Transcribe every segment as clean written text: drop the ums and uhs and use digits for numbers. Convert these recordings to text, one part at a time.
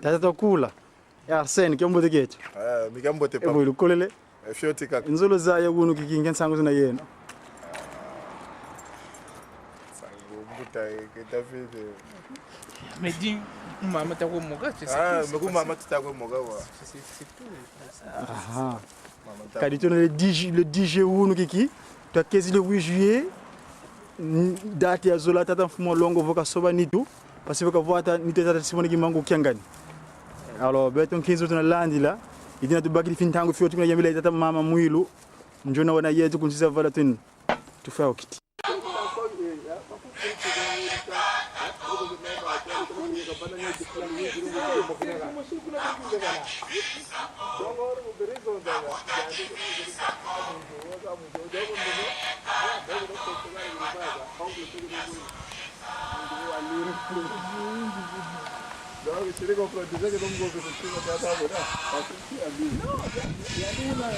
Tata kula. Ya Arsene kyombo tekecho. Mikambote papa. Ebo ilukolele. Fioti kaka. Nzolo za ya gunu kikinga sangu zina yena. Sangu mbuta ketafite. Mais dis, maman t'a quoi moga, c'est Ah, mais comment maman t'a quoi moga wa? c'est tout. Aha. Kadito le 10 juillet kiki. Tu as 15 le 8 juillet. Date ya zola tata mfumo longo voka soba nitu. Parce que voka nitu tata simone kimango kiangani. Alors, beton 15 autres na landi là. Il dit na tubaki fintango fioti kuna yamila tata mama mwilu. Njona wana yetu kunsiza vala tun. Tu fais okiti. Donc, si les comprends déjà que donc vous faites ça à table là. Parce que c'est abusé. Non, il y a des là.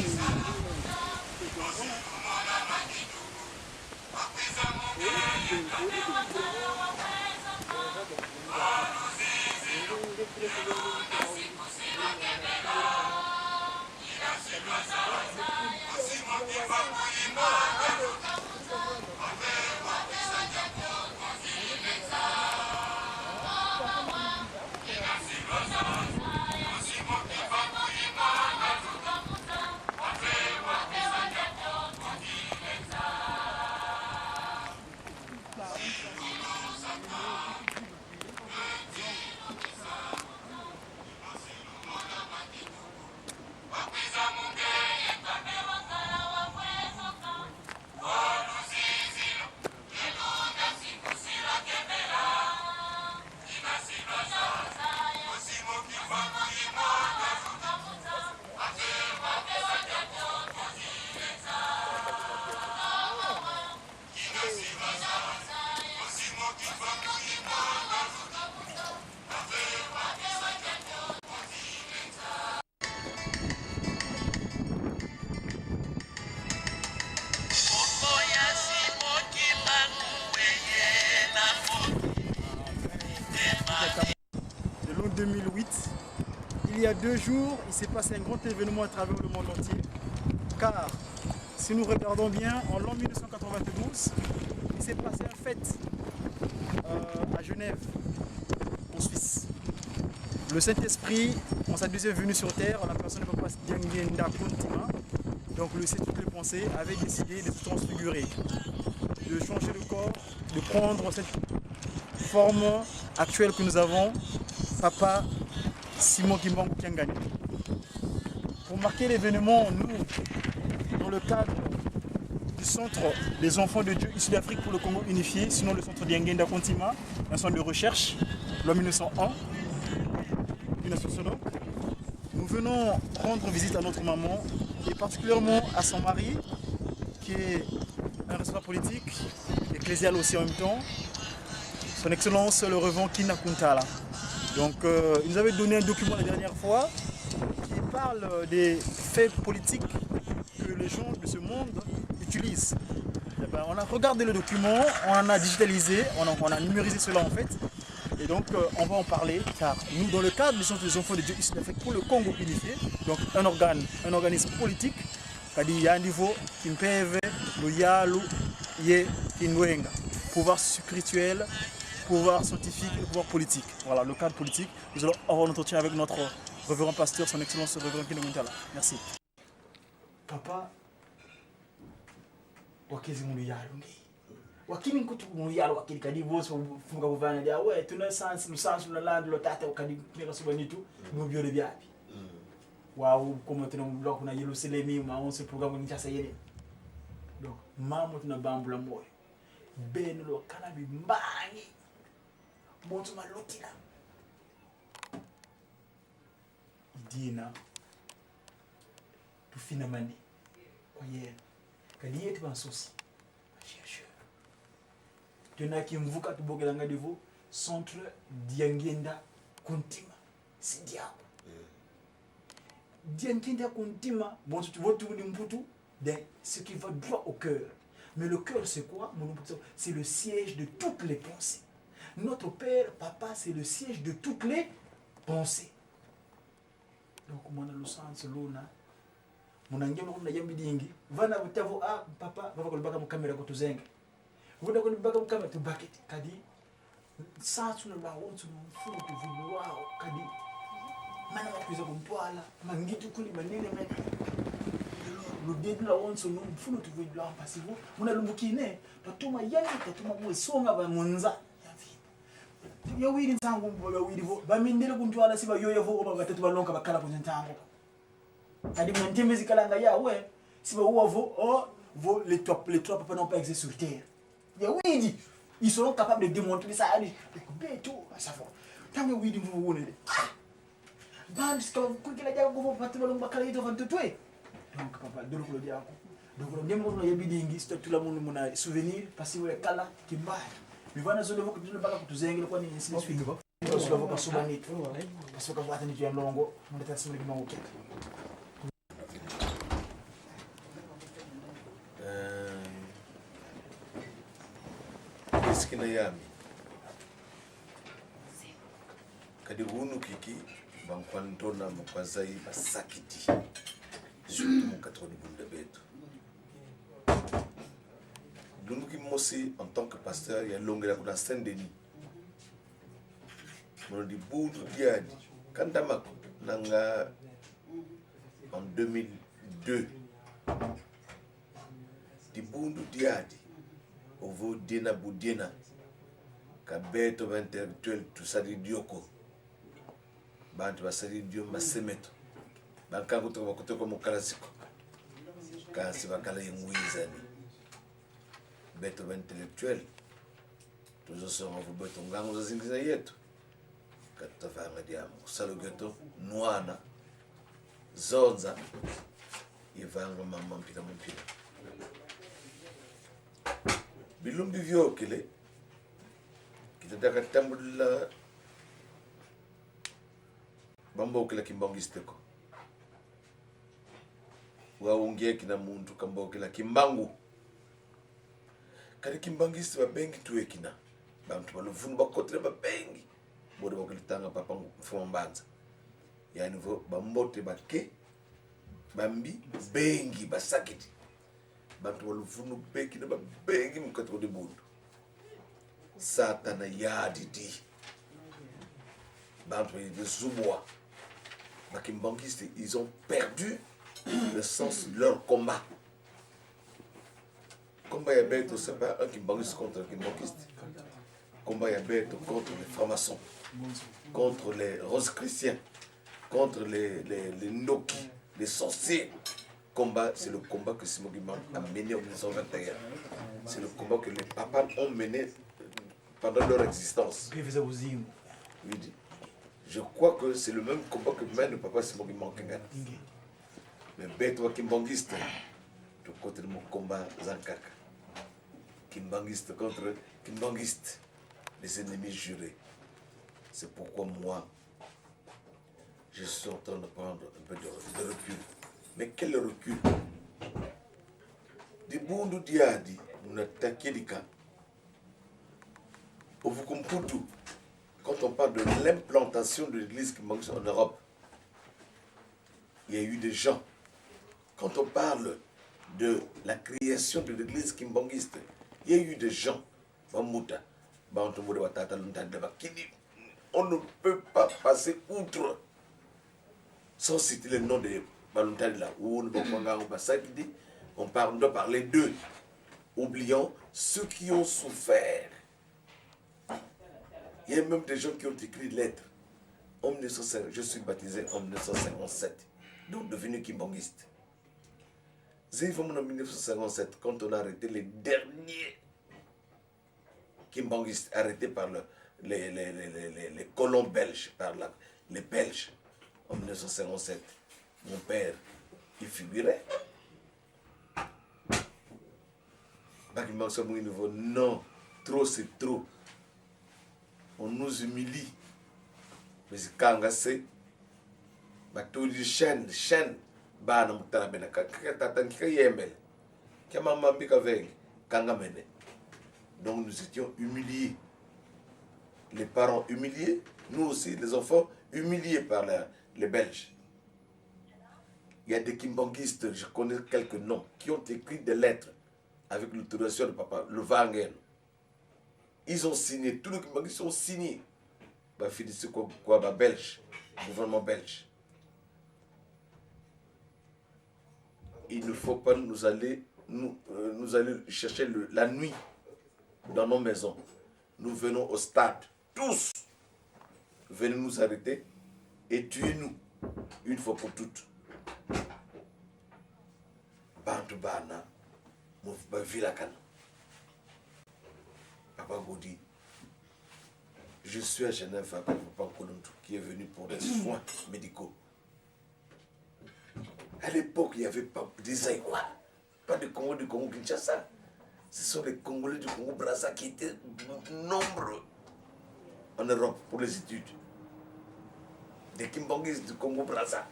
De l'an 2008, il y a 2 jours, il s'est passé un grand événement à travers le monde entier. Car, si nous regardons bien, en l'an 1992, il s'est passé un fête à Genève, en Suisse. Le Saint-Esprit, en sa deuxième venue sur terre, la personne de Papa Diangenda Kuntima, donc le sait toutes les pensées, avait décidé de se transfigurer, de changer de corps, de prendre cette forme actuelle que nous avons, Papa Simon Kimbangu Kiangani. Pour marquer l'événement, nous, dans le cadre du centre des enfants de Dieu issus d'Afrique pour le Congo unifié, sinon le centre Diangenda Kontima, un centre de recherche, l'an 1901, une association donc, nous venons rendre visite à notre maman et particulièrement à son mari, qui est un responsable politique, ecclésial aussi en même temps, son Excellence le Reverend Kina Kuntala. Donc il nous avait donné un document la dernière fois qui parle des faits politiques que les gens de ce monde utilisent. Et ben, on a regardé le document, on en a digitalisé, on a numérisé cela en fait. Et donc on va en parler car nous dans le cadre du Centre des enfants de Dieu ici d'Afrique pour le Congo unifié, donc un organisme politique, qui a un niveau qui peut le yalu ye inwenga, pouvoir spirituel, pouvoir scientifique et pouvoir politique. Voilà, le cadre politique. Nous allons avoir un entretien avec notre révérend pasteur, son Excellence le Révérend Kina Kuntala. Merci. Papa, wakezi mulu yalungi. Wakini nkutu mulu yalu wakili kadi boso funga kuvana dia we tuna sansi na land lo tata wakadi kira subanitu mu biole biapi. Waaw comme tuna bloc na yelo selemi ma on se programme ni chasa yele. Donc mamu tuna bambula moyo. Ben lo kanabi mbangi. Monto malotila. Dina tufina mani kwa yeye kali yetu bansosi chercheur tena kimvuka tubogela ngadivo centre Diangenda Kuntima sidiabo Diangenda Kuntima bon tu vois tout n'imputu de ce qui va droit au cœur. Mais le cœur c'est quoi? C'est le siège de toutes les pensées. Notre père papa c'est le siège de toutes les pensée. Donc mon a le sens luna mon angelo kuna yambi dingi vana butavo papa baba kolibaka mu kamera ko tuzenga vuda kolibaka mu kamera tu bucket kadi satu la wontu mfumo tu vuluao kadi mana wakuza kumpwala mangitu kuli manene mena le début la wontu mfumo tu vuluao pasivo muna lumbukine tatuma yani tatuma mwesonga ba munza ya wiri ntango mbo ya wiri vo bamindele kuntwala siba yoyo vo oba batatu balonka bakala kunyantango kadi mwanteme zikalanga yawe siba uwa vo les trois papas n'ont pas existé sur terre ya wiri ils seront capables de démontrer ça allez beto ça va tango wiri vo wonele band ska kukila jago vo batatu balonka bakala yito vantotwe donc papa dolo ko diako donc lo ndemo no yebidingi sto tout la monde mona souvenir parce que kala kimbaya Vivana zole voko tuna baka kutuzengele kwa nini sisi swingi voko. Sio voko subani. Parce que wata ni tu yamlongo, mndeta simuli kimango kete. Eskina yami. Kadi hunu kiki bankwantona mkwazai basakiti. Surtout mon 80 de beto. Lunduki Mosi, en tant que pasteur, il y a l'ongla dans Saint-Denis. On dit Boudou Diadi. Kandamak, Nanga, en 2002. Di Boudou Diadi. Ovo Dena Boudena. Kabeto intellectuel, tout ça dit Dioko. Bantu basari Dio Masemeto. Bankango to bakoto ko mukalasiko. Kasi bakala yengwizani. Beto intellectuel. Toujours sur un beto ngango za zingiza yetu. Katafanga diamu. Salo geto nuana. Zonza. Ivanga mama mpita. Bilumbi vyo kile. Kitadaka tambula. Bambo kila kimbangisteko. Waungie kina muntu kambo kila kimbangu. Kali kimbangisi babengi tuwe kina. Bantu baluvunu bakotre babengi. Bode bakilitanga papa mfombanza. Yani vo bambote bake bambi bengi basakiti. Bantu baluvunu beki na babengi mukatro de bundu. Satana yadidi. Bantu de zubwa. Bakimbangistes, ils ont perdu le sens de leur combat. Combat Yabeto, c'est pas un kimbangiste contre un kimbangiste. Combat Yabeto contre les francs-maçons, contre les roses chrétiens, contre les Noki, les sorciers. Combat, c'est le combat que Simon Guimard a mené en 1921. C'est le combat que les papas ont mené pendant leur existence. Oui. Je crois que c'est le même combat que mène le papa Simon Guimard. Mais Beto kimbangiste, tout contre mon combat Zankaka. Kimbangiste contre kimbangiste, les ennemis jurés. C'est pourquoi moi, je suis en train de prendre un peu de recul. Mais quel recul? Di bundu diadi, nous attaquons des cas. Pour vous comprendre tout, quand on parle de l'implantation de l'église kimbangiste en Europe, il y a eu des gens. Quand on parle de la création de l'église kimbangiste, il y a eu des gens, on ne peut pas passer outre sans citer le nom de Balontadla. On doit parler d'eux, oubliant ceux qui ont souffert. Il y a même des gens qui ont écrit des lettres. Je suis baptisé en 1957, donc devenu kimbangiste. En 1957, quand on a arrêté les derniers kimbangistes arrêtés par les colons belges, par les Belges, en 1957, mon père, il figurait. Non, trop c'est trop. On nous humilie. Mais quand on sait, tout dit chaîne. Bana mutala bena tata nkika yembele kama mambika veng kanga mene. Donc nous étions humiliés, les parents humiliés, nous aussi les enfants humiliés par les Belges. Il y a des kimbanguistes, je connais quelques noms, qui ont écrit des lettres avec l'autorisation de papa, le Wangen. Ils ont signé, tous les kimbanguistes ont signé. Bah, finissez quoi, bah, belge, gouvernement belge. Il ne faut pas nous aller chercher la nuit dans nos maisons. Nous venons au stade, tous. Venez nous arrêter et tuez-nous une fois pour toutes. Bantu Bana, Vilakan. Papa Gaudi, je suis à Genève avec Papa Kolontou qui est venu pour des soins médicaux. À l'époque, il n'y avait pas des Aïwa, pas de Congo du Congo-Kinshasa. Ce sont les Congolais du Congo-Brazza qui étaient nombreux en Europe pour les études. Des Kimbanguistes du Congo-Brazza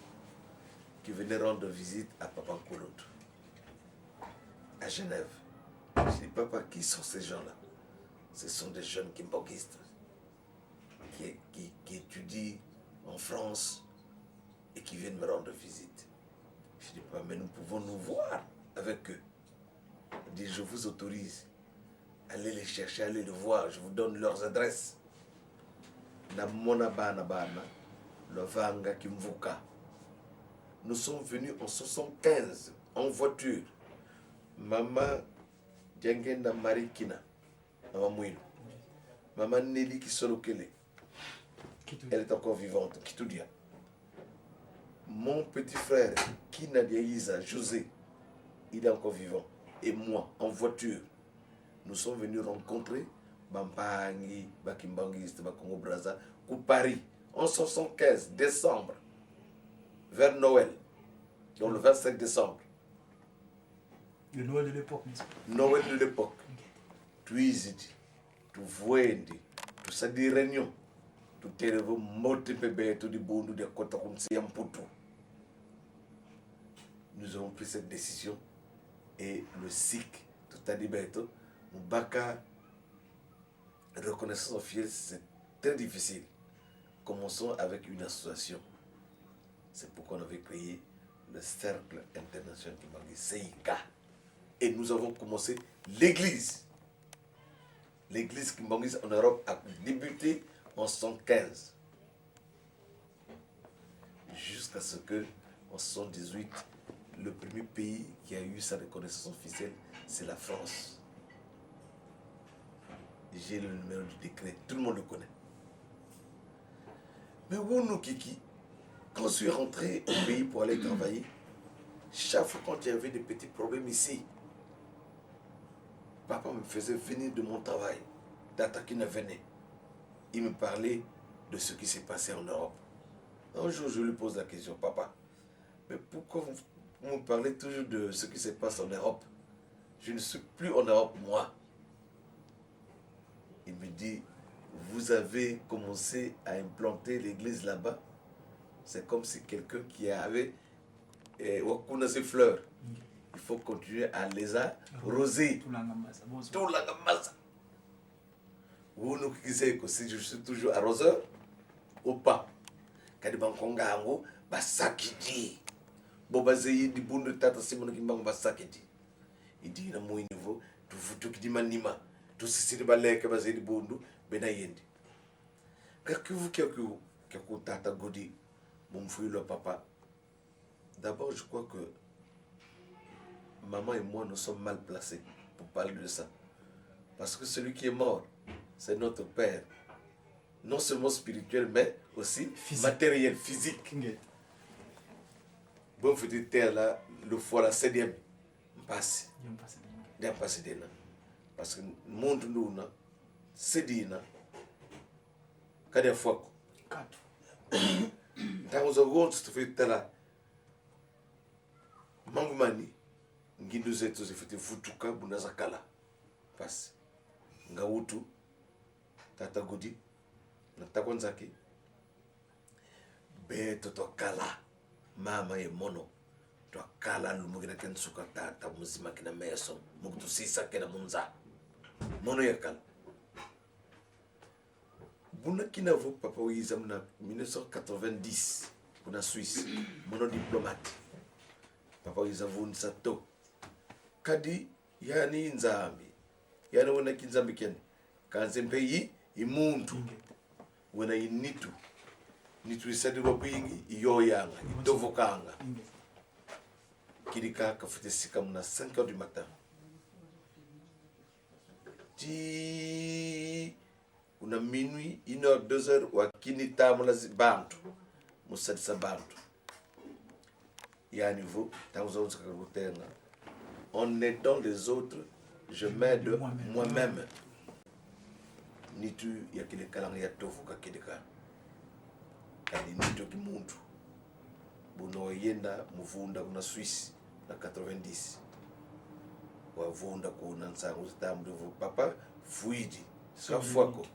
qui venaient rendre visite à Papa Kolontou à Genève. Je dis, papa, qui sont ces gens-là? Ce sont des jeunes kimbanguistes qui étudient en France et qui viennent me rendre visite. Je dis, pas, mais nous pouvons nous voir avec eux. Il dit, je vous autorise. Allez les chercher, allez les voir, je vous donne leurs adresses. Namona Bana Bana, le Vanga Kimvuka. Nous sommes venus en 75 en voiture. Maman Djangenda Marikina, Maman Mouilou. Maman Nelly Kisolokele, elle est encore vivante, Kitoudia. Mon petit frère, Kinadia Isa, José, il est encore vivant. Et moi, en voiture, nous sommes venus rencontrer Bampangi, Bakimbangiste, Bakongo Brazza, au Paris, en 75 décembre, vers Noël, donc le 25 décembre. Le Noël de l'époque, n'est-ce pas? Noël de l'époque. Tuizidi, tu voendi, tu sa di réunion, tu terevo mote bébé, tu di bondu de kota kumsi yamputu. Nous avons pris cette décision et le SIC, tout a dit beto, Moubaka, reconnaissance officielle, c'est très difficile. Commençons avec une association. C'est pourquoi on avait créé le Cercle International Kimbangi, CIK. Et nous avons commencé l'église. L'église Kimbangis en Europe a débuté en 1915. Jusqu'à ce que, en 1978, le premier pays qui a eu sa reconnaissance officielle, c'est la France. J'ai le numéro du décret, tout le monde le connaît. Mais Wounou Kiki, quand je suis rentré au pays pour aller travailler, chaque fois quand il y avait des petits problèmes ici, papa me faisait venir de mon travail, d'Atakina venait. Il me parlait de ce qui s'est passé en Europe. Un jour, je lui pose la question, papa, mais pourquoi vous me parlez toujours de ce qui se passe en Europe? Je ne suis plus en Europe, moi. Il me dit, vous avez commencé à implanter l'église là-bas. C'est comme si quelqu'un qui avait ses fleurs. Il faut continuer à les arroser. Tout la gamasa. Vous nous disez que si je suis toujours arroseur ou pas. Kadibankonga hango basakidi. Bobazeyi di bunde tata simono kimbang basakidi. Il dit na moi niveau tu futu kidima nima. Tu sisiri baleke bazeyi bundu bena yendi. Kakivu kyaku tata godi mon le papa. D'abord je crois que maman et moi nous sommes mal placés pour parler de ça. Parce que celui qui est mort, c'est notre père. Non seulement spirituel, mais aussi physique. Matériel, physique. Bon, vous dites là, le foie là, c'est bien. Passe. Bien passé de là. Parce que le monde nous, c'est dit, quand il y a fois. Quand on a tu fais là. Mangumani. Ngindu zetu zifite futuka bunazakala pasi ngautu tata gudi natakwanzaki beto tokala mama ye mono tokala lumugina ken suka tata muzima kina meso mukutu sisa kena munza mono yakala Buna kinavo papa wiza mna 1990 kuna Suisse mono diplomate papa wiza vun sato kadi yani nzambi yani wona kinzambi ken kanze mpeyi imuntu wona initu nitu isadi wabingi iyo yanga idovokanga kirika kafute sika mna 5h du matin ti una minuit 1h 2h wakini tamula bantu musadisa bantu ya niveau tanzo tsakarutenga en aidant les autres je m'aide moi-même nitu ya kile kalanga ya tofu kakidika kani nitu kimuntu buno yenda muvunda kuna Suisse na 90 wavunda kuna nsangu zitambu papa fuidi kafuako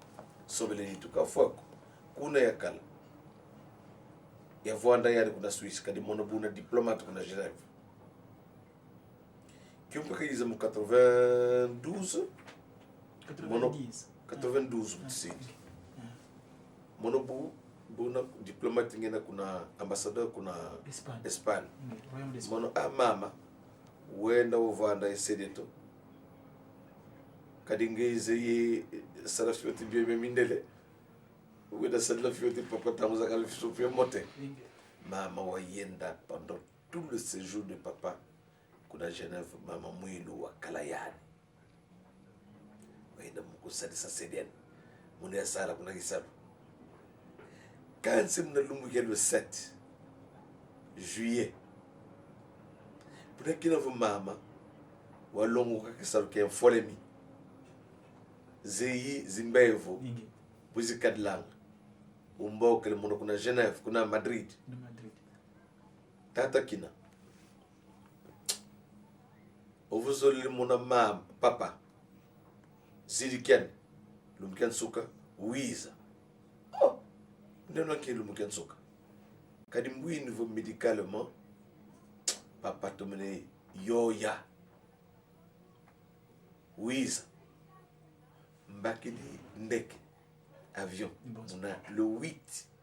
sobele nitu kafuako kuna yakala ya voanda yari kuna Suisse kadi mono buna diplomate kuna Genève kiumpa kayiza mu 92 mtsidi mono buna diplomate ngena kuna ambassadeur kuna Espagne mono mama wenda uvanda esedeto kadi ngeze ye sarafiyoti biye mindele wenda sarafiyoti papa tamuza kala fisopia mote mama wayenda pendant tout le séjour de papa kuna Genève mama mwilu wa kalayani wenda mukusadisa seden mune ya sala kuna kisabu kansi mna lumbuke le 7 juillet puna kina fu mama walongo kakisabu ke folemi zeyi zimbevo buzi kadlang umboke le mono kuna Genève kuna Madrid tata kina ovuzoli mona mama papa ziliken lumken suka wiza neno ke lumken suka kadi mbui niveau médicalement papa tomene yoya wiza mbakidi ndeke avion on a le 8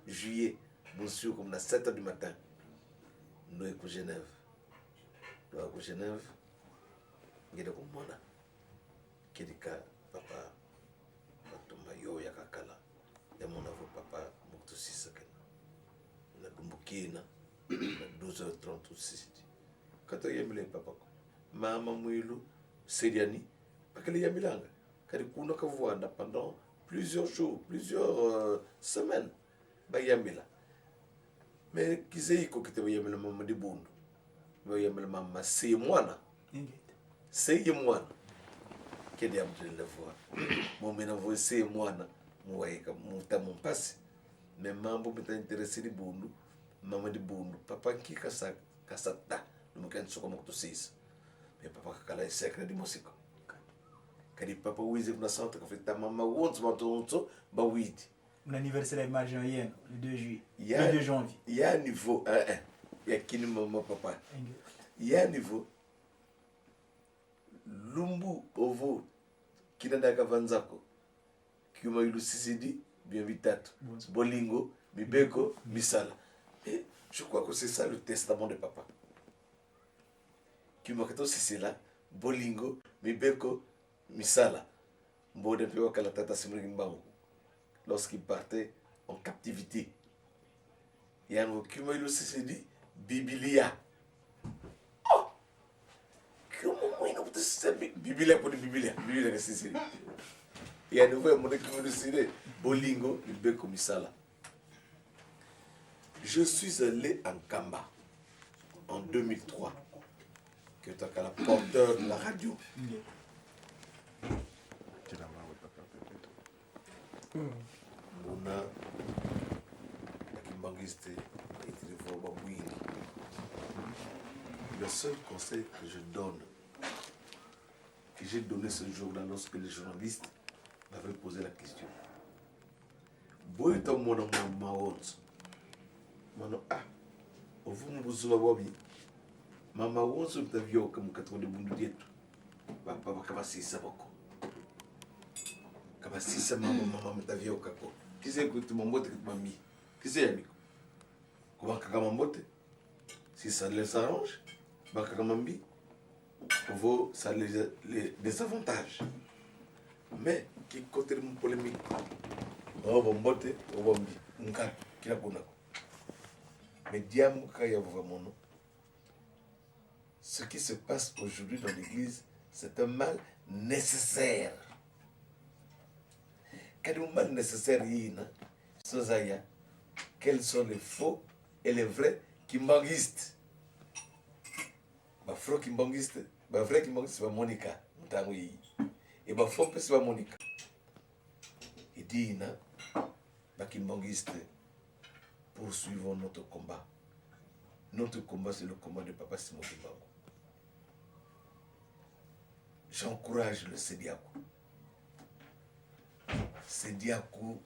juillet monsieur comme na 7h du matin nous à Genève ngede ko mona kidika papa batumba yo ya kakala ya mona vo papa muktu sisaka na dumbukina na 12h36 kato yemile papa ko mama mwilu seriani pakali yamilanga kadi kuna kavuanda pendant plusieurs jours plusieurs semaines bayamila mais kizei ko kitaba yamila mama di bundu yamila mama si mwana seye mwana kedi amtele la voix mon mena voix seye mwana muwaika mutamu mpasi mais mambo mita interesse di bundu mama di bundu papa ki kasata numukan soko mokto sis mais papa kakala secret di musiko kadi papa wizi kuna santa kafita mama wonts matonto ba widi mon anniversaire imagine yen le 2 juillet le 2 janvier ya niveau ya kini mama papa ya niveau lumbu ovo kinanda kavanzako kiuma ilu sisidi bien vitatu bolingo mibeko misala et je crois que c'est ça le testament de papa kiuma kato sisila bolingo mibeko misala mbode pe wakala tata simri mbangu lorsqu'il partait en captivité yango kiuma ilu sisidi biblia Biblia pour Biblia que c'est il y a nouveau monde qui me dit bolingo ibeko misala. Je suis allé en Kamba en 2003 que tu as la porteur de la radio. On a le seul conseil que je donne, que j'ai donné ce jour-là lorsque les journalistes m'avaient posé la question. Boyota mwana maot. Mano ovumu buzula bobi. Mama wonso mtavyo kama katone bundu yetu. Papa kama sisa boko. Kama sisa mama mtavyo kako. Qui c'est que tu m'emboîtes que tu m'as mis? Qui c'est Yannick? Comment tu m'emboîtes? Si ça les arrange, Bakakamambi, vaut ça les désavantages. Mais qui côté de mon polémique? On va m'emboîter, on va m'emboîter. Qui l'a connu? Mais diam kaya vraiment. Ce qui se passe aujourd'hui dans l'église, c'est un mal nécessaire. Quel est le mal nécessaire? Quels sont les faux et les vrais kimbangistes? Les faux kimbangistes, les vrais kimbangistes, c'est Monica. Et les faux, c'est Monica. Il dit, les kimbangistes, poursuivons notre combat. Notre combat, c'est le combat de Papa Simon Kimbangu. J'encourage le Sediakou. Sediakou,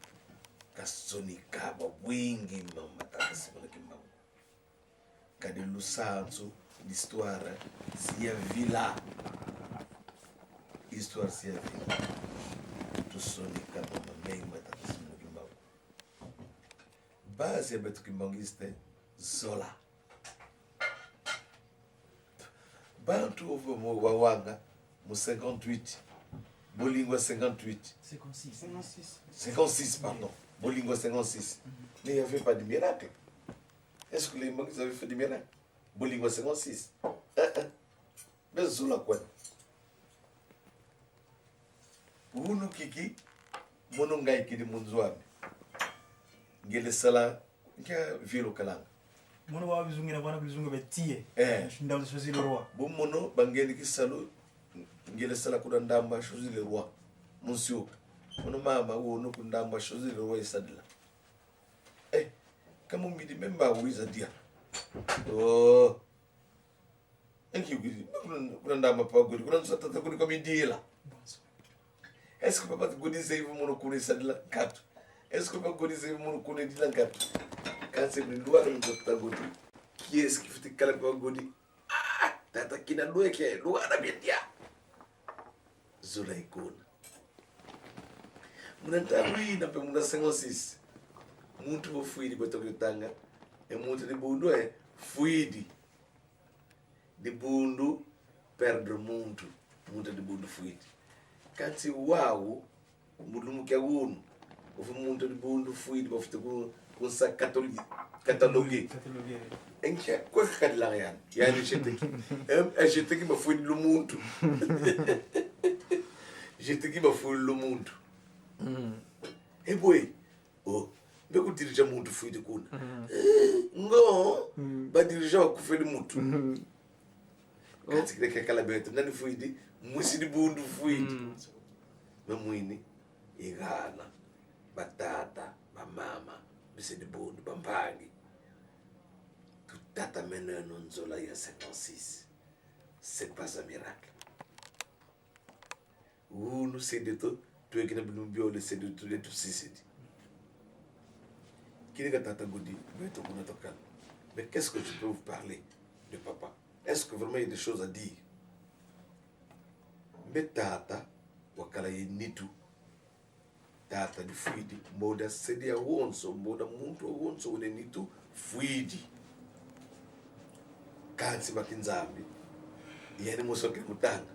Kasonika, Wingi, Mamata Simon Kimbangu. Kade Lusanso, l'histoire, s'il y a villa. Histoire, s'il y a villa. Tout Sonika, Mamata Simon Kimbangu. Base ya betu Kimbangiste, Zola. Bantu over mo wawanga. 58, Bolingua 58. 56, pardon. Bolingua 56. Mais il n'y avait pas de miracle. Est-ce que les gens avaient fait des miracles? Bolingua 56. Mais c'est la quoi? Unu kiki, monongai ki di munzwami. Ngele sala, nkia vilo kalanga. Mono wa bizungu na bana bizungu betie. Ndaw choisi le roi. Bon mono bangeli ki salo. Ngele sala kuna ndamba choisi le roi. Monsieur. Mono mama wono kuna ndamba choisi le roi isadila. Kama midi memba wiza dia. Oh. Enki gudi. Kuna ndamba pa gudi. Kuna nsata gudi kwa midila. Est-ce que papa te gudi save mono kuna isadila kato? Est-ce que papa gudi save mono kuna idila kato? Quand c'est le loi de ta gudi. Qui est-ce qui fait kala pa gudi? Ah, tata kina loi qui est loi na bien. Zola ikona. Muna tarui na pe muna 56. Muntu wo fuidi botoka tanga. E muntu de bundu fuidi. De bundu perdre muntu. Muntu de bundu fuidi. Kanti wawo mulumu kya wunu. Ofu muntu de bundu fuidi bofite ku sa catalogue. Enkia kwa kadla yan. Yani jeteki. Jeteki ba fuidi lu muntu. J'étais qui m'a fouillé le monde. Et boy, oh, mais vous dirigez le monde fouille de kouna. Non, bah diriger au coup le monde. Quand c'est quelqu'un la bête, n'a fouille dit, moi c'est du monde fouille. Mais moi ni, igana, batata, ma maman, mais c'est du monde, bambagi. Tout tata mène un onzola il y a 56. C'est pas un miracle. Ou nous c'est de tout, tu es qui n'a pas bio le c'est de tout les tout c'est dit. Qui n'est tata godi, mais qu'est-ce que tu peux vous parler de papa? Est-ce que vraiment il y a des choses à dire? Mais tata, wakala ye nitu, tata du fuidi, moda sedi a wonso, moda muntu wonso une nitu fuidi. Kansi bakinzambi, yani moso ke kutanga.